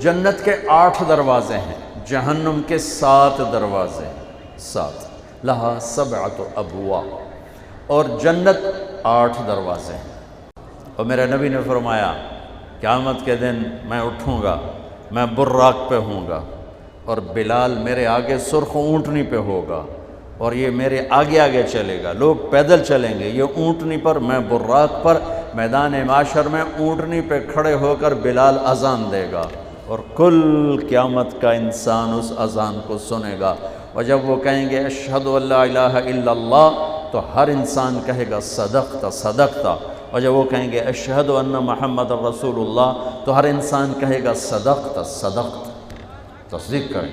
جنت کے 8 دروازے ہیں، جہنم کے 7 دروازے ہیں، 7 لہا 7 ابواب، اور جنت 8 دروازے ہیں۔ اور میرے نبی نے فرمایا قیامت کے دن میں اٹھوں گا، میں براق پہ ہوں گا، اور بلال میرے آگے سرخ اونٹنی پہ ہوگا، اور یہ میرے آگے آگے چلے گا، لوگ پیدل چلیں گے، یہ اونٹنی پر، میں براق پر، میدان معاشر میں اونٹنی پہ کھڑے ہو کر بلال اذان دے گا، اور کل قیامت کا انسان اس اذان کو سنے گا، اور جب وہ کہیں گے اشہد ان لا الہ الا اللہ تو ہر انسان کہے گا صدقت صدقت، اور جب وہ کہیں گے اشہد ان محمد رسول اللہ تو ہر انسان کہے گا صدقت صدقت، تصدیق کریں۔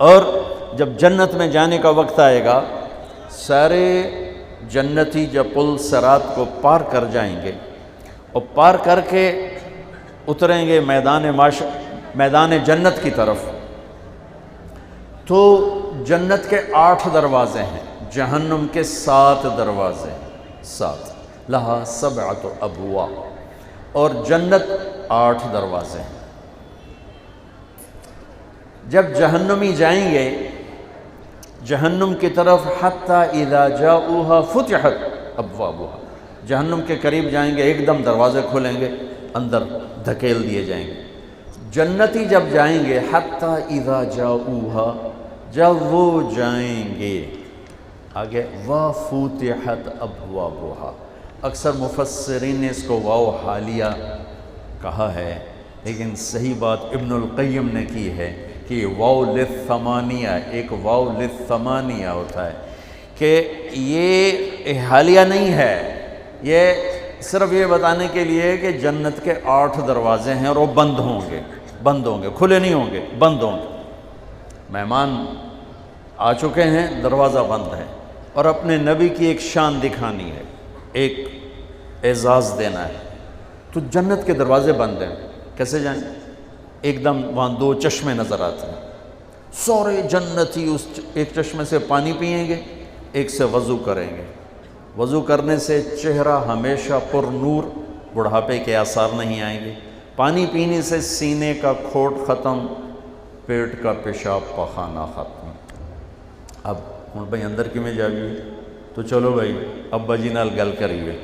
اور جب جنت میں جانے کا وقت آئے گا، سارے جنتی جب پل صراط کو پار کر جائیں گے اور پار کر کے اتریں گے میدان جنت کی طرف، تو جنت کے 8 دروازے ہیں، جہنم کے 7 دروازے ہیں، 7 لہا 7 ابواب، اور جنت 8 دروازے ہیں۔ جب جہنمی جائیں گے جہنم کی طرف، حتی اذا جاؤوها فتحت ابوابها، جہنم کے قریب جائیں گے ایک دم دروازے کھولیں گے، اندر دھکیل دیے جائیں گے۔ جنتی جب جائیں گے حتی اذا جاؤوها، جب وہ جائیں گے آگے، وفتحت ابوابها، اکثر مفسرین نے اس کو واو حالیہ کہا ہے، لیکن صحیح بات ابن القیم نے کی ہے کہ واو للثمانیہ، ایک واو للثمانیہ ہوتا ہے، کہ یہ حالیہ نہیں ہے، یہ صرف یہ بتانے کے لیے کہ جنت کے 8 دروازے ہیں اور وہ بند ہوں گے، کھلے نہیں ہوں گے، بند ہوں گے۔ مہمان آ چکے ہیں، دروازہ بند ہے، اور اپنے نبی کی ایک شان دکھانی ہے، ایک اعزاز دینا ہے، تو جنت کے دروازے بند ہیں، کیسے جائیں؟ ایک دم وہاں 2 چشمے نظر آتے ہیں، سارے جنتی اس ایک چشمے سے پانی پئیں گے، ایک سے وضو کریں گے، وضو کرنے سے چہرہ ہمیشہ پر نور، بڑھاپے کے آثار نہیں آئیں گے، پانی پینے سے سینے کا کھوٹ ختم، پیٹ کا پیشاب پخانہ ختم۔ اب ہوں بھائی اندر کی میں جائیے، تو چلو بھائی ابا جی نال گل کریے،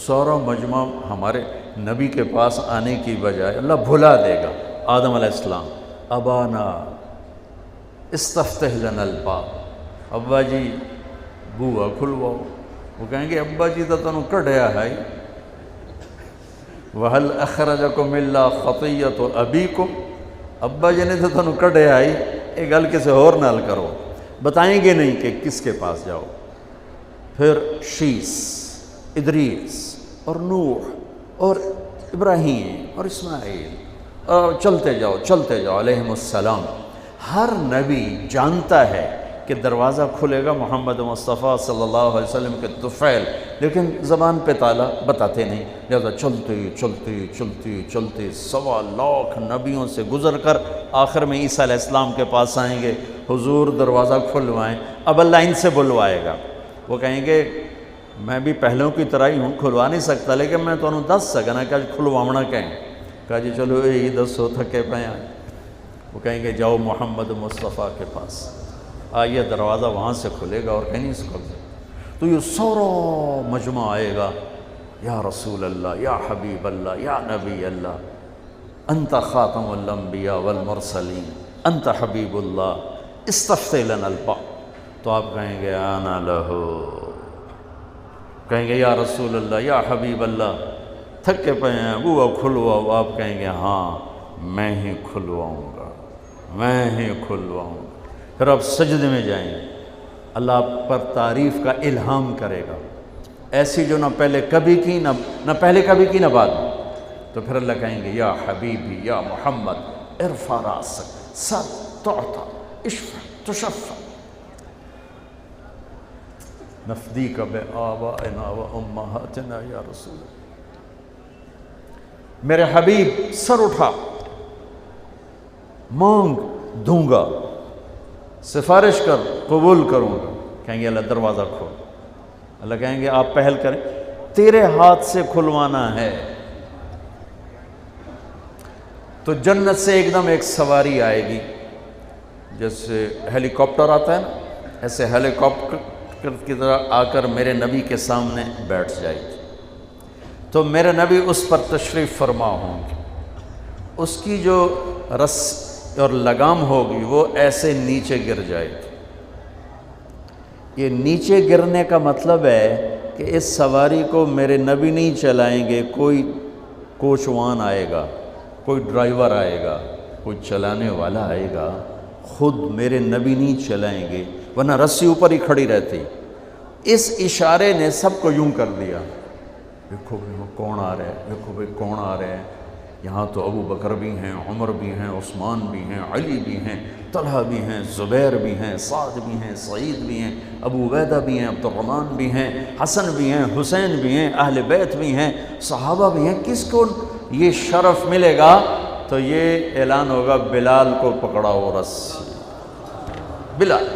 سارا مجمع ہمارے نبی کے پاس آنے کی بجائے اللہ بھلا دے گا۔ آدم علیہ السلام، ابانا استفتح لنا الباب، ابا جی بوا کھلواؤ، وہ کہیں گے ابا جی تو تنوں کڈیا ہے، وَهَلْ أَخْرَجَكُمْ إِلَّا خَطِيَّةُ أَبِيكُمْ، ابا جی نے تو تنوں کڈیا ہے، یہ گل کسے اور نال کرو، بتائیں گے نہیں کہ کس کے پاس جاؤ۔ پھر شیس، ادریس اور نوح اور ابراہیم اور اسماعیل، اور چلتے جاؤ علیہم السلام۔ ہر نبی جانتا ہے کہ دروازہ کھلے گا محمد مصطفیٰ صلی اللہ علیہ وسلم کے طفیل، لیکن زبان پہ تالا بتاتے نہیں، لہذا چلتے 1.25 لاکھ نبیوں سے گزر کر آخر میں عیسیٰ علیہ السلام کے پاس آئیں گے، حضور دروازہ کھلوائیں۔ اب اللہ ان سے بلوائے گا، وہ کہیں گے میں بھی پہلوں کی طرح ہی ہوں، کھلوا نہیں سکتا، لیکن میں تو انہوں دس سکنا کہ کھلواونا کہیں، کہا جی چلو یہی دسو، تھکے پہ آئیں۔ وہ کہیں گے جاؤ محمد مصطفیٰ کے پاس، آئیے دروازہ وہاں سے کھلے گا اور کہیں نہیں سے کھلے، تو یہ سارا مجمع آئے گا، یا رسول اللہ، یا حبیب اللہ، یا نبی اللہ، انت خاتم الانبیاء والمرسلین، انت حبیب اللہ، استفتح لنا الباب، تو آپ کہیں گے آنا لہو، کہیں گے یا رسول اللہ، یا حبیب اللہ، تھکے پہ ہیں، وہ کھلواؤ، آپ کہیں گے ہاں میں ہی کھلواؤں گا، میں ہی کھلواؤں گا۔ پھر آپ سجدے میں جائیں گے، اللہ آپ پر تعریف کا الہام کرے گا، ایسی جو نہ پہلے کبھی کی، نہ پہلے کبھی کی، نہ بعد میں۔ تو پھر اللہ کہیں گے یا حبیبی یا محمد ارفع راسک سل تعطى اشفع تشفع نفدیک بآبائنا وامہاتنا یا رسول اللہ، میرے حبیب سر اٹھا، مانگ دوں گا، سفارش کر قبول کروں گا۔ کہیں گے اللہ دروازہ کھول، اللہ کہیں گے آپ پہل کریں، تیرے ہاتھ سے کھلوانا ہے۔ تو جنت سے ایک دم ایک سواری آئے گی، جیسے ہیلی کاپٹر آتا ہے نا، ایسے ہیلی کاپٹر کی طرح آ کر میرے نبی کے سامنے بیٹھ جائے گی، تو میرے نبی اس پر تشریف فرما ہوں گے، اس کی جو رس اور لگام ہوگی وہ ایسے نیچے گر جائے گی۔ یہ نیچے گرنے کا مطلب ہے کہ اس سواری کو میرے نبی نہیں چلائیں گے، کوئی کوچوان آئے گا، کوئی ڈرائیور آئے گا، کوئی چلانے والا آئے گا، خود میرے نبی نہیں چلائیں گے، ورنہ رسی اوپر ہی کھڑی رہتی۔ اس اشارے نے سب کو یوں کر دیا، دیکھو بھائی کون آ رہا ہے، دیکھو بھائی کون آ رہے ہیں، یہاں تو ابو بکر بھی ہیں، عمر بھی ہیں، عثمان بھی ہیں، علی بھی ہیں، طلحہ بھی ہیں، زبیر بھی ہیں، سعد بھی ہیں، سعید بھی ہیں، ابو عبیدہ بھی ہیں، عبد الرحمن بھی ہیں، حسن بھی ہیں، حسین بھی ہیں، اہل بیت بھی ہیں، صحابہ بھی ہیں۔ کس کو یہ شرف ملے گا؟ تو یہ اعلان ہوگا بلال کو پکڑاؤ رسی۔ بلال،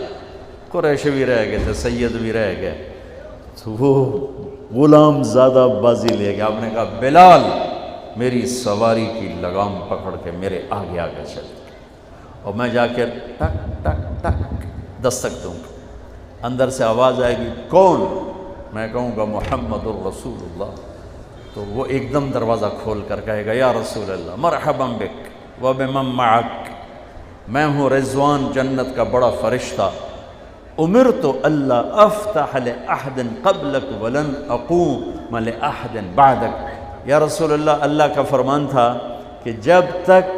قریش بھی رہ گئے تھے، سید بھی رہ گئے، تو وہ غلام زادہ بازی لے گیا، آپ نے کہا بلال میری سواری کی لگام پکڑ کے میرے آگے آگے چل، اور میں جا کے ٹک ٹک ٹک دستک دوں گا، اندر سے آواز آئے گی کون؟ میں کہوں گا محمد الرسول اللہ، تو وہ ایک دم دروازہ کھول کر کہے گا یا رسول اللہ مرحبا بک وبمن معک، میں ہوں رضوان جنت کا بڑا فرشتہ، امرت اللہ افتح لأحد قبلک ولن اقوم لأحد بعدک۔ یا رسول اللہ، اللہ کا فرمان تھا کہ جب تک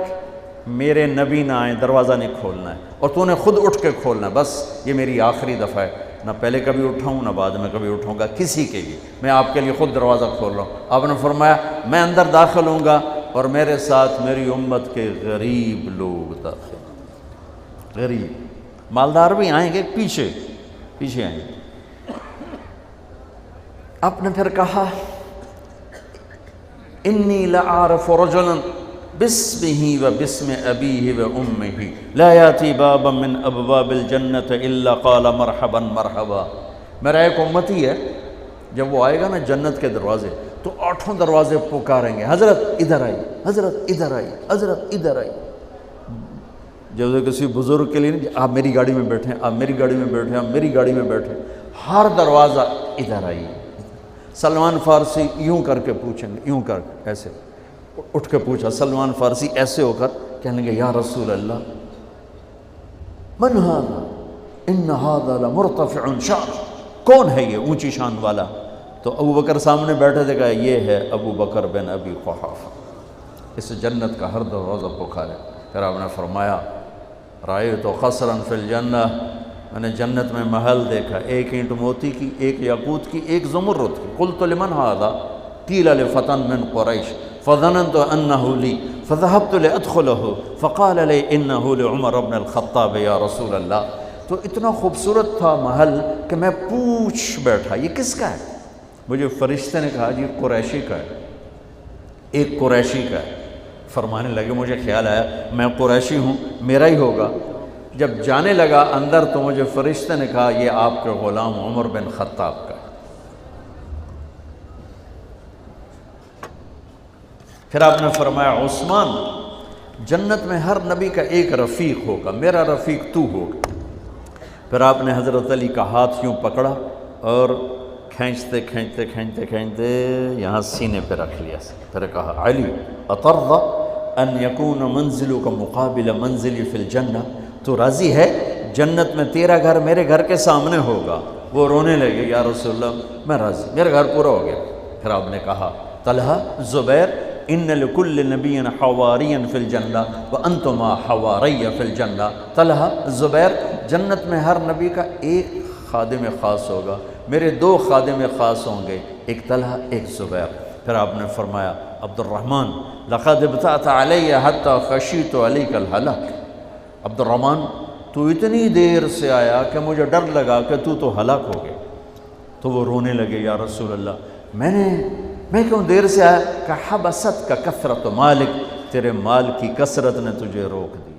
میرے نبی نہ آئیں دروازہ نہیں کھولنا ہے، اور تو نے خود اٹھ کے کھولنا ہے، بس یہ میری آخری دفعہ ہے، نہ پہلے کبھی اٹھاؤں نہ بعد میں کبھی اٹھوں گا کسی کے لیے، میں آپ کے لیے خود دروازہ کھول رہا ہوں۔ آپ نے فرمایا میں اندر داخل ہوں گا اور میرے ساتھ میری امت کے غریب لوگ داخل ہوں گے، غریب، مالدار بھی آئیں گے، پیچھے پیچھے آئیں گے۔ آپ نے پھر کہا انی لأعرف رجلا باسمه وباسم ابیہ وامہ لا یاتی بابا من ابواب الجنت الا قال مرحبا مرحبا۔ میرا ایک امتی ہے، جب وہ آئے گا نا جنت کے دروازے تو 8 دروازے پکاریں گے، حضرت ادھر آئی، حضرت ادھر آئی، حضرت ادھر آئی۔ جب کسی بزرگ کے لیے نہیں، آپ میری گاڑی میں بیٹھیں، آپ میری گاڑی میں بیٹھیں، آپ میری گاڑی میں بیٹھیں، ہر دروازہ ادھر آئی۔ سلمان فارسی یوں کر کے پوچھیں گے، یوں کر کے ایسے اٹھ کے پوچھا، سلمان فارسی ایسے ہو کر کہنے گے یا رسول اللہ من هذا ان هذا لمرتفع شان، کون ہے یہ اونچی شان والا؟ تو ابو بکر سامنے بیٹھے تھے، کہا یہ ہے ابو بکر بن ابی قحافہ، اس جنت کا ہر دروازہ پکارے۔ پھر آپ نے فرمایا رأیت قصرا فی الجنہ، میں نے جنت میں محل دیکھا، 1 اینٹ موتی کی، 1 یاقوت کی، 1 زمرد کی۔ قلت لمن هذا قیل لفتى من قریش فظننت انه لی فذهبت لادخله فقال لي انه لعمر بن الخطاب یا رسول اللہ۔ تو اتنا خوبصورت تھا محل کہ میں پوچھ بیٹھا یہ کس کا ہے؟ مجھے فرشتے نے کہا جی قریشی کا ہے، ایک قریشی کا ہے۔ فرمانے لگے مجھے خیال آیا میں قریشی ہوں، میرا ہی ہوگا۔ جب جانے لگا اندر تو مجھے فرشتے نے کہا یہ آپ کے غلام عمر بن خطاب کا ہے۔ پھر آپ نے فرمایا عثمان، جنت میں ہر نبی کا ایک رفیق ہوگا، میرا رفیق تو ہوگا۔ پھر آپ نے حضرت علی کا ہاتھ یوں پکڑا اور کھینچتے کھینچتے کھینچتے کھینچتے یہاں سینے پہ رکھ لیا۔ پھر کہا علی اترضى ان یکون منزلک مقابل منزلی فی الجنہ، تو راضی ہے جنت میں تیرا گھر میرے گھر کے سامنے ہوگا؟ وہ رونے لگے یا رسول اللہ میں راضی، میرا گھر پورا ہو گیا۔ پھر آپ نے کہا طلحہ زبیر ان لکل نبی حواریا فی الجنہ وانتما حواری فی الجنہ۔ طلحہ زبیر، جنت میں ہر نبی کا ایک خادم خاص ہوگا، میرے 2 خادم خاص ہوں گے، ایک طلحہ ایک زبیر۔ پھر آپ نے فرمایا عبد الرحمن لقد ابتعت علی حتی خشیت علیک الہلاک، عبد الرحمن تو اتنی دیر سے آیا کہ مجھے ڈر لگا کہ تو ہلاک ہو گیا۔ تو وہ رونے لگے یا رسول اللہ میں کیوں دیر سے آیا؟ کہ حبست کا کثرت مالک، تیرے مال کی کثرت نے تجھے روک دی۔